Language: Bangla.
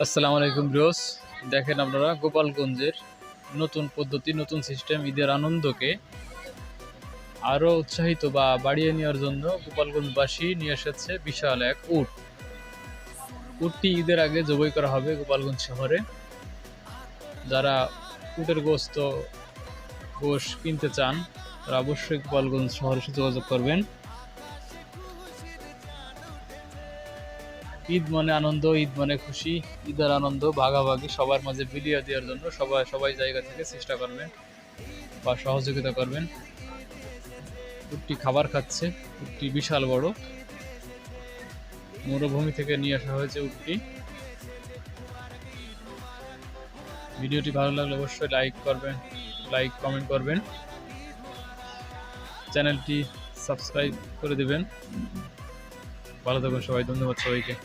আসসালামু আলাইকুম ব্রোস। দেখেন আপনারা গোপালগঞ্জের নতুন পদ্ধতি, নতুন সিস্টেম ঈদের আনন্দকে আরও উৎসাহিত বা বাড়িয়ে নেওয়ার জন্য গোপালগঞ্জবাসী নিয়ে এসেছে বিশাল এক উটটি ঈদের আগে জবাই করা হবে গোপালগঞ্জ শহরে। যারা উটের গোশ কিনতে চান তারা অবশ্যই গোপালগঞ্জ শহরে এসে যোগাযোগ করবেন। ঈদ মানে আনন্দ, ঈদ মানে খুশি, ঈদের আনন্দ ভাগাভাগি সবার মাঝে বিলিয়ে দেওয়ার জন্য সবাই জায়গা থেকে চেষ্টা করবেন বা সহযোগিতা করবেন। উটটি খাবার খাচ্ছে। উটটি বিশাল বড়, মরুভূমি থেকে নিয়ে আসা হয়েছে উটটি। ভিডিওটি ভালো লাগলে অবশ্যই লাইক কমেন্ট করবেন, চ্যানেলটি সাবস্ক্রাইব করে দেবেন। ভালো থাকবেন সবাই, ধন্যবাদ সবাইকে।